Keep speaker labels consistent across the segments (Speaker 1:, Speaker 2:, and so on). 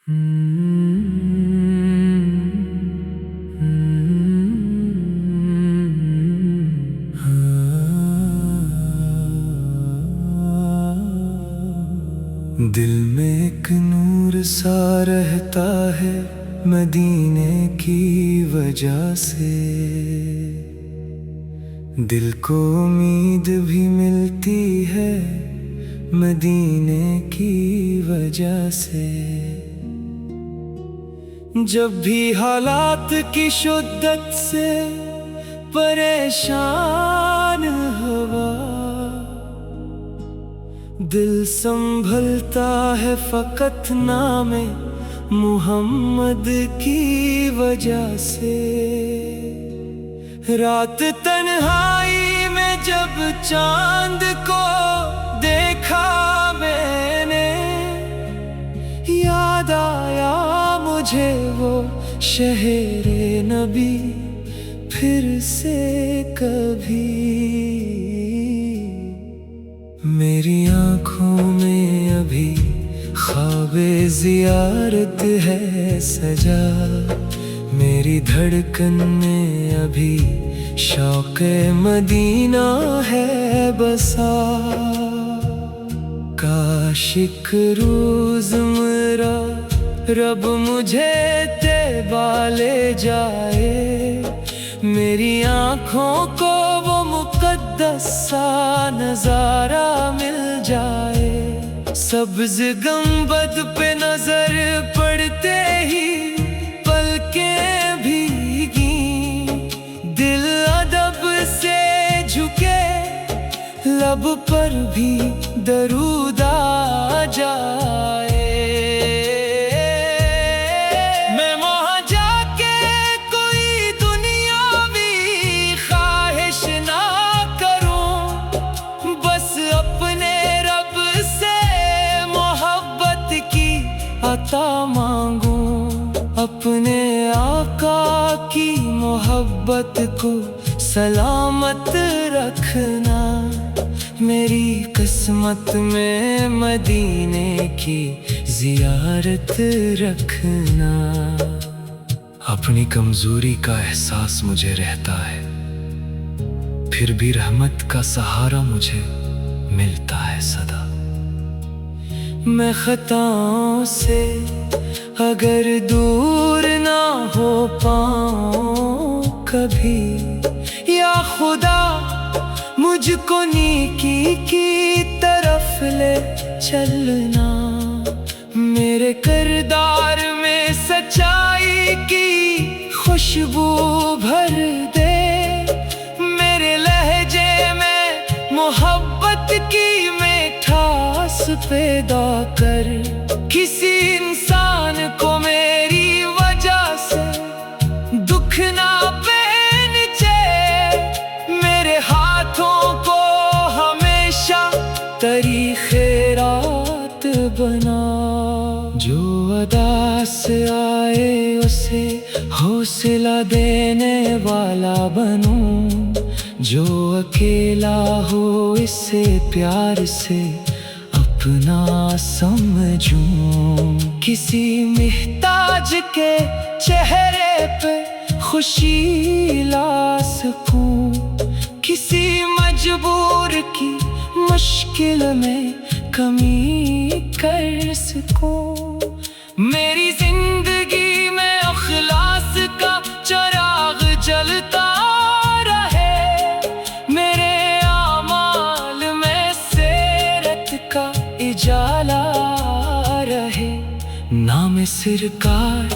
Speaker 1: दिल में एक नूर सा रहता है मदीने की वजह से। दिल को उम्मीद भी मिलती है मदीने की वजह से। जब भी हालात की शिद्दत से परेशान हुआ, दिल संभलता है फकत नामे मुहम्मद की वजह से। रात तन्हाई में जब चांद को देखा मैंने, याद आया मुझे वो शहरे नबी फिर से कभी। मेरी आँखों में अभी ख्वाबे ज़ियारत है सजा, मेरी धड़कन में अभी शौक़े मदीना है बसा। काश एक रोज़ मेरा रब मुझे तैबा ले जाए, मेरी आँखों को वो मुक़द्दस सा नज़ारा मिल जाए। सब्ज़ गुंबद पे नजर पड़ते ही पलकें भीगी, दिल अदब से झुके लब पर भी दरूद आ जाए। मैं वहाँ जाके कोई दुनियावी ख्वाहिश ना करूं, बस अपने रब से मोहब्बत की अता मांगूं। अपने आका की मोहब्बत को सलामत रखना, मेरी किस्मत में मदीने की ज़ियारत रखना। अपनी कमज़ोरी का एहसास मुझे रहता है, फिर भी रहमत का सहारा मुझे मिलता है सदा। मैं खताओं से अगर दूर ना हो पाऊं कभी, या खुदा मुझको नेकी की तरफ ले चलना। मेरे किरदार में सच्चाई की खुशबू भर दे, मेरे लहजे में मोहब्बत की मिठास पैदा कर। किसी इंसान को मेरी वजह से दुख ना पहुंचे, मेरे हाथों को हमेशा तरीक़े रात बना। जो अदा से आए उसे हौसला देने वाला बनूं, जो अकेला हो इसे प्यार से अपना समझूं। किसी मुहताज के चेहरे पे खुशी ला सकूं, किसी मजबूर की मुश्किल में कमी कर सकूं। मेरी जिंदगी में अखलास का चिराग जलता रहे, मेरे आमाल में सीरत का उजाला रहे। नाम सरकार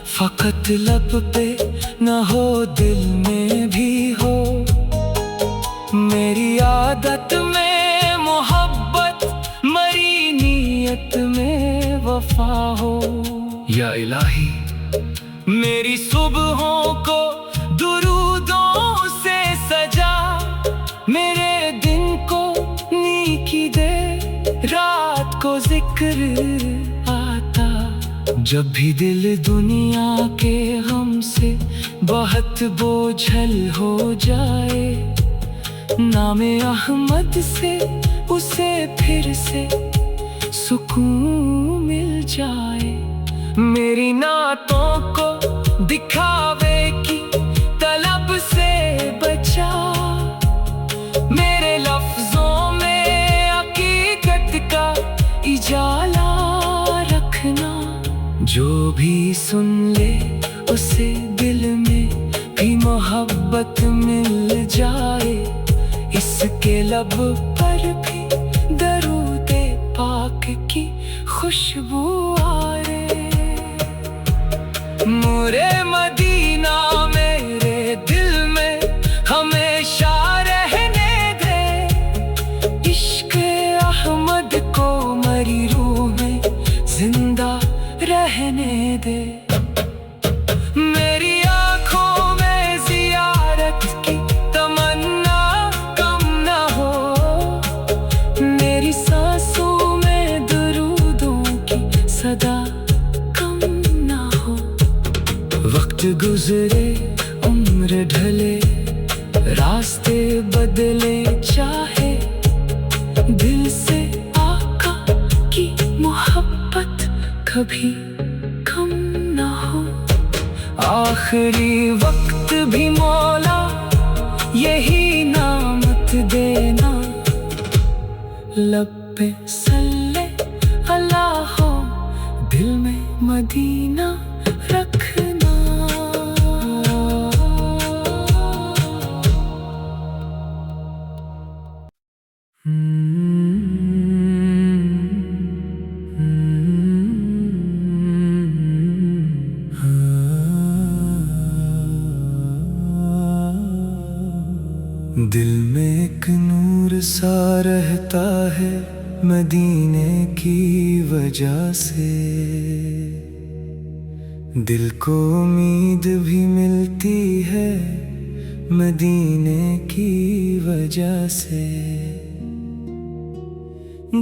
Speaker 1: फकत लब पे न हो, दिल में भी हो। मेरी आदत में मोहब्बत, मरी नीयत में वफा हो। या इलाही मेरी सुबहों को दुरूदों से सजा, मेरे दिन को नेकी दे, रात को जिक्र आता। जब भी दिल दुनिया के गम से बहुत बोझल हो जाए, नामे अहमद से उसे फिर से सुकून मिल जाए। मेरी नातों को दिखावे की तलब से बचा, मेरे लफ्जों में हकीकत का इजाला रखना। जो भी सुन ले उसे दिल में भी मोहब्बत मिल जाए, इसके लब पर भी दरूदे पाक की खुशबू आए। नूरे मदीना मेरे दिल में हमेशा रहने दे, इश्क अहमद को मरी रूह में जिंदा रहने दे। मेरी आँखों में ज़ियारत की तमन्ना कम न हो, मेरी सांसों में दुरूदों की सदा कम न हो। वक्त गुजरे उम्र ढले रास्ते बदले चाहे, दिल से आका की मोहब्बत कभी कम न हो। आखिरी वक्त भी मौला यही नामत देना, लब पे सल्ले अल्लाह हो, दिल में मदीना रखना। दिल में एक नूर सा रहता है मदीने की वजह से, दिल को उम्मीद भी मिलती है मदीने की वजह से।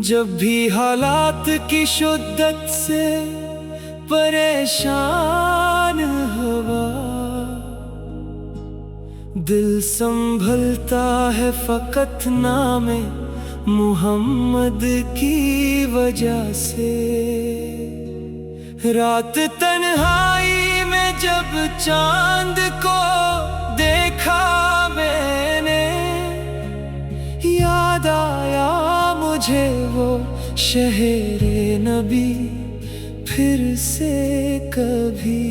Speaker 1: जब भी हालात की शिद्दत से परेशान हुआ, दिल संभलता है फकत नामे मुहम्मद की वजह से। रात तन्हाई में जब चांद को देखा मैंने, याद आया मुझे वो शहरे नबी फिर से कभी।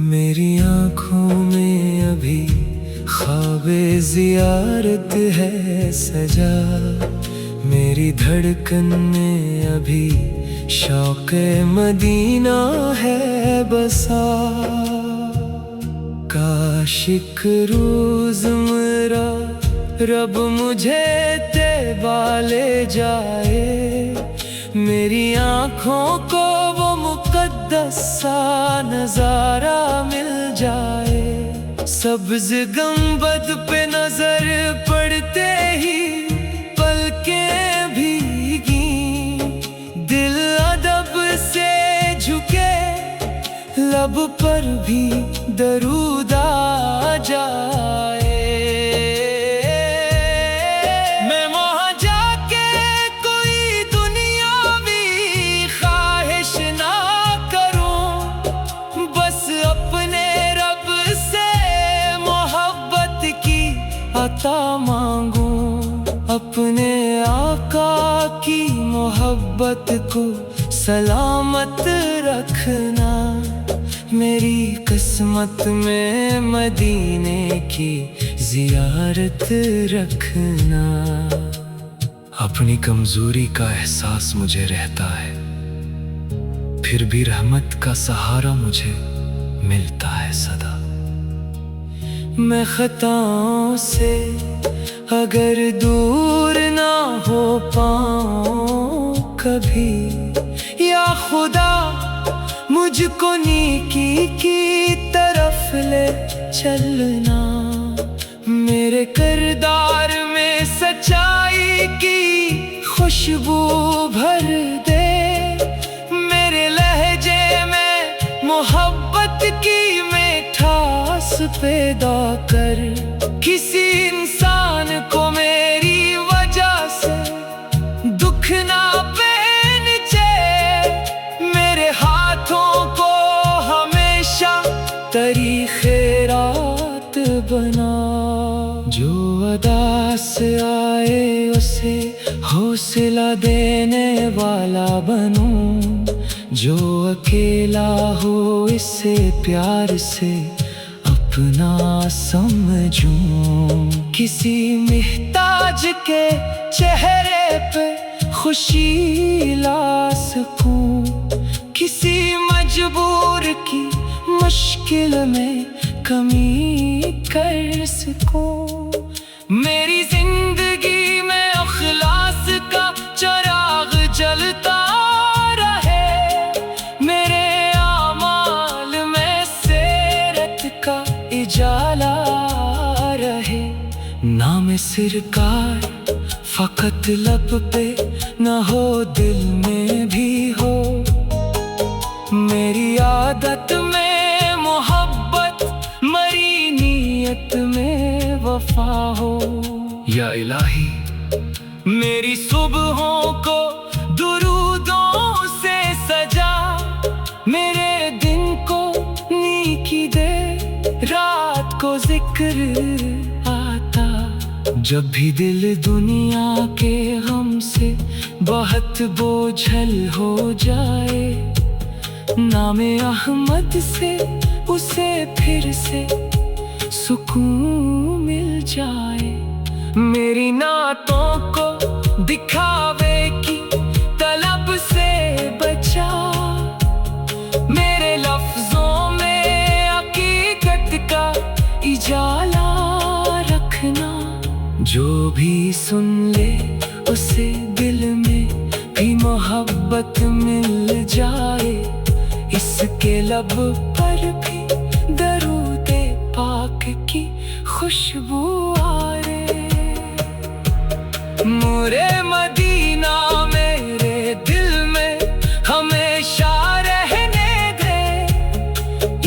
Speaker 1: मेरी आँखों में अभी ख्वाबे ज़ियारत है सजा, मेरी धड़कन में अभी शौक़े मदीना है बसा। काश एक रोज़ मेरा रब मुझे तेबा ले जाए, मेरी आँखों को वो मुक़द्दस सा नज़ारा मिल जाए। सब्ज़ गंबद पे नजर पड़ते ही पलकें भीगी, दिल अदब से झुके लब पर भी दरूद आ जाए। मैं वहाँ जाके कोई दुनियावी ख्वाहिश ना करूं, बस अपने रब से मोहब्बत की अता मांगूं। अपने आका की मोहब्बत को सलामत रखना, मेरी किस्मत में मदीने की ज़ियारत रखना। अपनी कमज़ोरी का एहसास मुझे रहता है, फिर भी रहमत का सहारा मुझे मिलता है सदा। मैं खताओं से अगर दूर ना हो पाऊं कभी, या खुदा मुझको नेकी की तरफ ले चलना। मेरे किरदार में सच्चाई की खुशबू भर दे, मेरे लहजे में मोहब्बत की मिठास पैदा कर। किसी इंसान को मेरी वजह से दुख ना पहनचे, पास आए उसे हौसला देने वाला बनूं, जो अकेला हो इसे प्यार से अपना समझूं। किसी मुहताज के चेहरे पे खुशी ला सकूं, किसी मजबूर की मुश्किल में कमी कर सकूं। मेरी जिंदगी में अखलास का चिराग जलता रहे, मेरे आमाल में सीरत का उजाला रहे। नाम सरकार फकत लब पे न हो, दिल में भी हो। मेरी आदत में मोहब्बत, मरी नीयत में वफा हो। या इलाही, मेरी सुबहों को दुरूदों से सजा, मेरे दिन को नेकी दे, रात को जिक्र आता। जब भी दिल दुनिया के गम से बहुत बोझल हो जाए, नामे अहमद से उसे फिर से सुकून मिल जाए। मेरी नातों को दिखावे की तलब से बचा, मेरे लफ्जों में हकीकत का इजाला रखना। जो भी सुन ले उसे दिल में भी मोहब्बत मिल जाए, इसके लब पर भी दरूदे पाक की खुशबू आए। मोरे मदीना मेरे दिल में हमेशा रहने दे,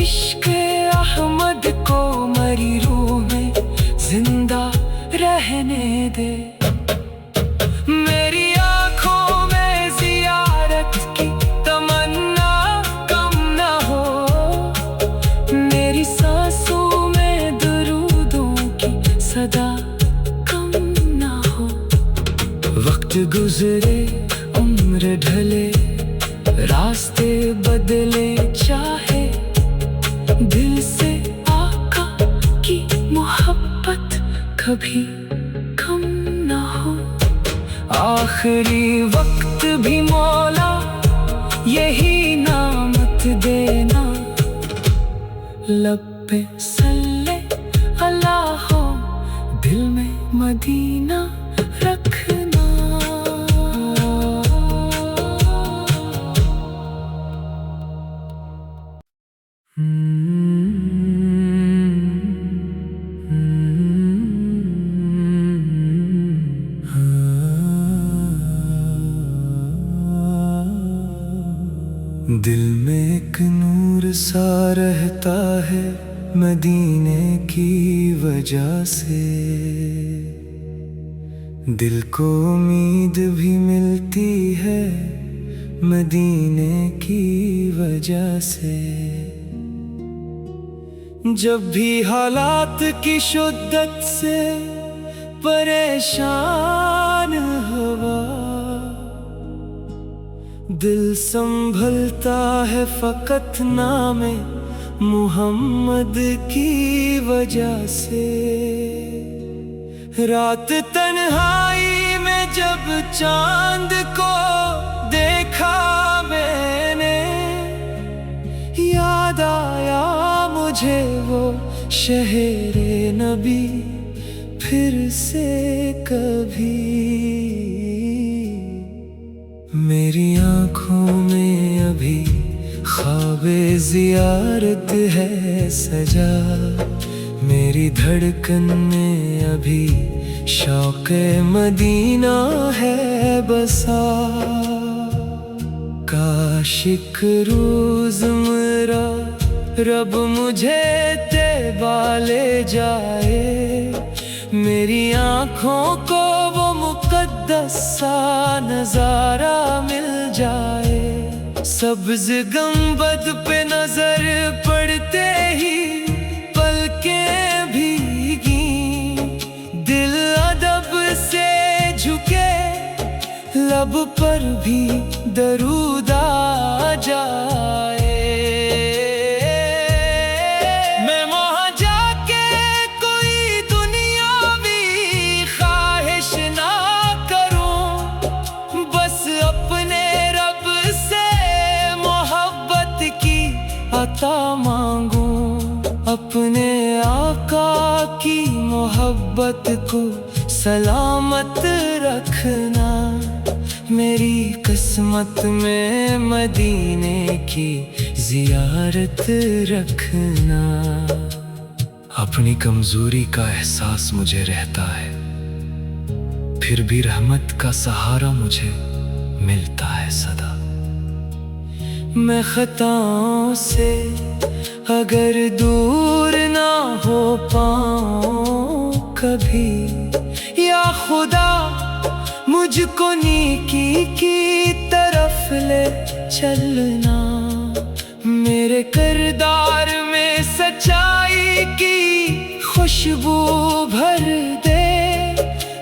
Speaker 1: इश्क अहमद को मरी रूह में जिंदा रहने दे। मेरी आँखों में ज़ियारत की तमन्ना कम न हो, मेरी सांसों में दुरूदों की सदा कम न हो। वक्त गुजरे उम्र ढले, रास्ते बदले चाहे, दिल से आका की मोहब्बत कभी कम न हो। आखिरी वक्त भी मौला यही नामत देना, लब पे सल्ले अला हो, दिल में मदीना रखना। दिल में एक नूर सा रहता है मदीने की वजह से, दिल को उम्मीद भी मिलती है मदीने की वजह से। जब भी हालात की शिद्दत से परेशान हवा, दिल संभलता है फकत नामे मुहम्मद की वजह से। रात तन्हाई में जब चांद को देखा मैंने, याद आया मुझे वो शहरे नबी फिर से कभी। मेरी आँखों में अभी ख्वाबे ज़ियारत है सजा, मेरी धड़कन में अभी शौक़े मदीना है बसा। काश एक रोज़ मेरा रब मुझे तेबा ले जाए, मेरी आँखों को वो मुक़द्दस सा नज़ारा मिल जाए। सब्ज़ गंबद पे नजर पड़ते ही पलकें भीगी, दिल अदब रब पर भी दरूद आ जाए। मैं वहाँ जाके कोई दुनियावी ख्वाहिश ना करूं, बस अपने रब से मोहब्बत की अता मांगूं। अपने आका की मोहब्बत को सलामत रखना, मेरी किस्मत में मदीने की ज़ियारत रखना। अपनी कमजोरी का एहसास मुझे रहता है, फिर भी रहमत का सहारा मुझे मिलता है सदा। मैं खताओं से अगर दूर ना हो पाऊं कभी, या खुदा मुझको नेकी की तरफ ले चलना। मेरे किरदार में सच्चाई की खुशबू भर दे,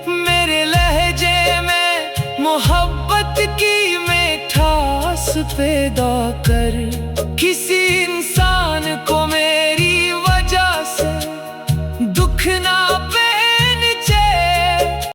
Speaker 1: मेरे लहजे में मोहब्बत की मिठास पैदा कर। किसी इंसान